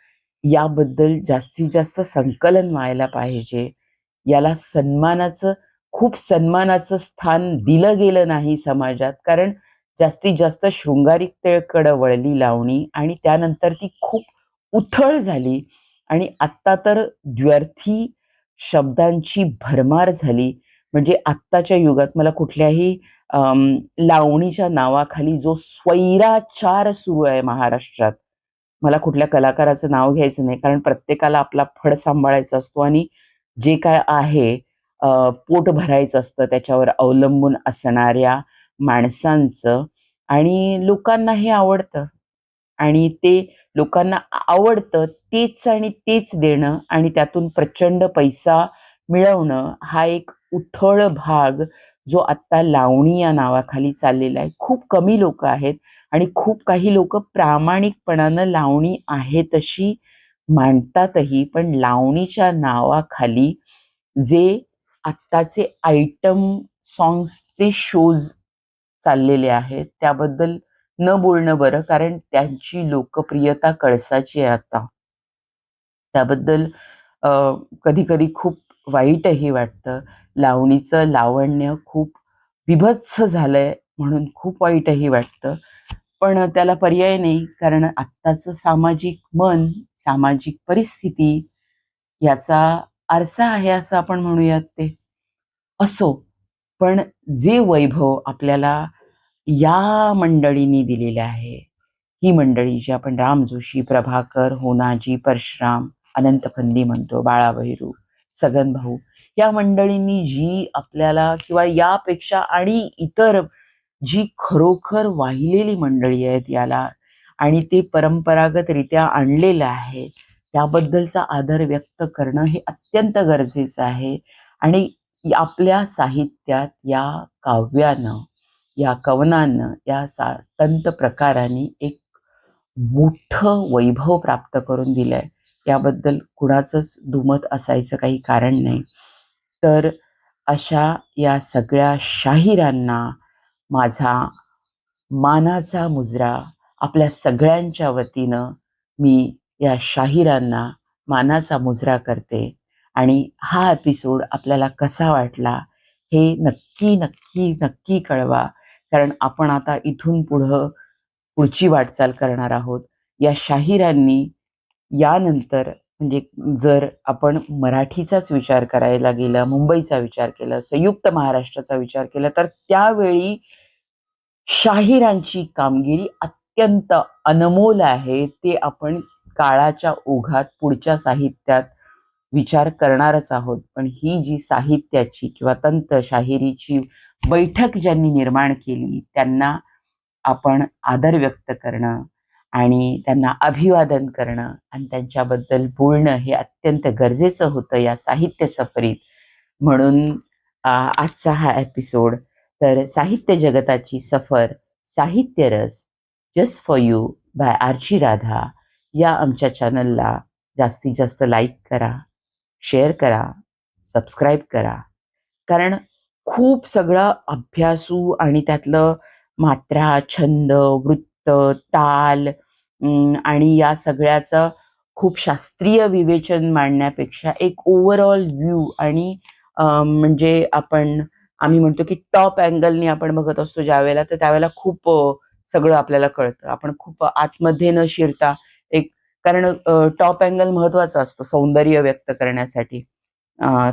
याबद्दल जास्तीत जास्त संकलन व्हायला पाहिजे. याला खूप सन्मानाचं स्थान दिलं गेलं नाही समाजात, कारण जास्तीत जास्त शृंगारिकतेकडे वळली लावणी आणि त्यानंतर ती खूप उथळ झाली आणि आत्ता तर द्व्यर्थी शब्दांची भरमार झाली. म्हणजे आत्ताच्या युगात मला कुठल्याही लावणीच्या नावाखाली जो स्वैराचार सुरू आहे महाराष्ट्रात, मला कुठल्या कलाकाराचं नाव घ्यायचं नाही, कारण प्रत्येकाला आपला फड सांभाळायचा असतो आणि जे काय आहे पोट भरायचं असतं त्याच्यावर अवलंबून असणाऱ्या माणसांचं आणि लोकांना हे आवडतं आणि ते लोकांना आवडतं तेच आणि तेच देणं आणि त्यातून प्रचंड पैसा मिळवणं हा एक उथळ भाग जो आत्ता लावणी या नावाखाली चाललेला आहे. खूप कमी लोक आहेत आणि खूप काही लोक प्रामाणिकपणानं लावणी आहे तशी मांडतातही, पण लावणीच्या नावाखाली जे आत्ताचे आयटम सॉंग्सचे शोज चाललेले आहेत त्याबद्दल न बोलणं बरं, कारण त्यांची लोकप्रियता कळसाची आहे आता. त्याबद्दल कधी कधी खूप वाईटही वाटतं. लावणीचं लावण्य खूप बिभत्स झालंय म्हणून खूप वाईटही वाटतं. पण त्याला पर्याय नाही, कारण आत्ताचं सामाजिक मन, सामाजिक परिस्थिती याचा आरसा आहे असं आपण म्हणूयात ते. असो, पण जे वैभव आपल्याला या मंडळींनी दिलेलं आहे, ही मंडळी जी आपण राम जोशी, प्रभाकर, होनाजी, परशुराम, अनंत फंदी म्हणतो, बाळा भैरू, सगन भाऊ, या मंडळींनी जी आपल्याला किंवा यापेक्षा आणि इतर जी खरोखर वाहिलेली मंडळी आहेत याला आणि ते परंपरागतरित्या आणलेलं आहे त्याबद्दलचा आदर व्यक्त करणं हे अत्यंत गरजेचं आहे. आणि आपल्या साहित्यात या काव्यानं, या कवनानं, या तंत प्रकाराने एक मोठं वैभव प्राप्त करून दिलंय. याबद्दल कुणाचंच दुमत असायचं काही कारण नाही. तर अशा या सगळ्या शाहिरांना माझा मानाचा मुजरा, आपल्या सगळ्यांच्या वतीनं मी या शाहिरांना मानाचा मुजरा करते. आणि हा एपिसोड आपल्याला कसा वाटला हे नक्की नक्की नक्की कळवा, कारण आपण आता इथून पुढची वाटचाल करणार आहोत. या शाहिरांनी यानंतर म्हणजे जर आपण मराठीचाच विचार करायला गेला, मुंबईचा विचार केला, संयुक्त महाराष्ट्राचा विचार केला, तर त्यावेळी शाहिरांची कामगिरी अत्यंत अनमोल आहे. ते आपण काळाच्या ओघात पुढच्या साहित्यात विचार करणारच आहोत. पण ही जी साहित्याची किंवा तंत शाहिरीची बैठक ज्यांनी निर्माण केली त्यांना आपण आदर व्यक्त करणं आणि त्यांना अभिवादन करणं आणि त्यांच्याबद्दल बोलणं हे अत्यंत गरजेचं होतं या साहित्य सफरीत. म्हणून आजचा हा एपिसोड, तर साहित्य जगताची सफर, साहित्य रस, just for you by Archi Radha या आमच्या चॅनलला जास्तीत जास्त लाईक करा, शेअर करा, सबस्क्राईब करा. कारण खूप सगळं अभ्यासू आणि त्यातलं मात्रा, छंद, वृत्त, ताल आणि या सगळ्याचं खूप शास्त्रीय विवेचन मांडण्यापेक्षा एक ओव्हरऑल व्ह्यू आणि म्हणजे आम्ही म्हणतो की टॉप अँगलनी आपण बघत असतो ज्यावेळेला, तर त्यावेळेला खूप सगळं आपल्याला कळतं. आपण खूप आतमध्ये न शिरता एक, कारण टॉप अँगल महत्वाचा असतो सौंदर्य व्यक्त करण्यासाठी.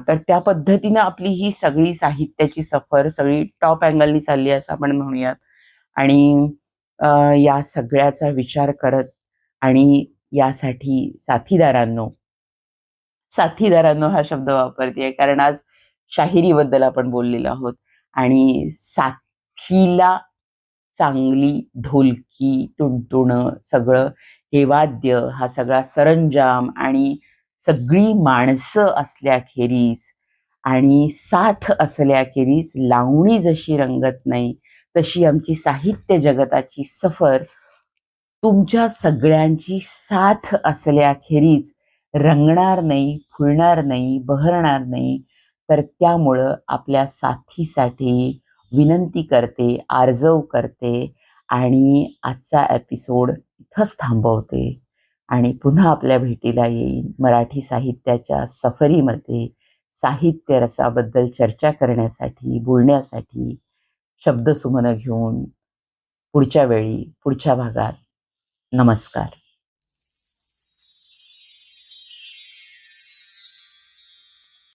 तर त्या पद्धतीनं आपली ही सगळी साहित्याची सफर सगळी टॉप अँगलनी चालली असं आपण म्हणूयात. आणि या सगळ्याचा विचार करत आणि यासाठी साथीदारांनो हा शब्द वापरतेय, कारण आज शाहिरीबद्दल आपण बोललेलो आहोत. आणि साथीला चांगली ढोलकी, तुणतुणं, सगळं हे वाद्य, हा सगळा सरंजाम आणि सगळी माणसं असल्याखेरीज आणि साथ असल्याखेरीज लावणी जशी रंगत नाही, तशी आमची साहित्य जगताची सफर तुमच्या सगळ्यांची साथ असल्याखेरीज रंगणार नाही, फुलणार नाही, बहरणार नाही. तर त्यामुळं आपल्या साथीसाठी विनंती करते, आर्जव करते आणि आजचा एपिसोड इथंच थांबवते आणि पुन्हा आपल्या भेटीला येईन मराठी साहित्याच्या सफरीमध्ये. साहित्य रसाबद्दल चर्चा करण्यासाठी, बोलण्यासाठी शब्दसुमनं घेऊन पुढच्या वेळी, पुढच्या भागात. नमस्कार.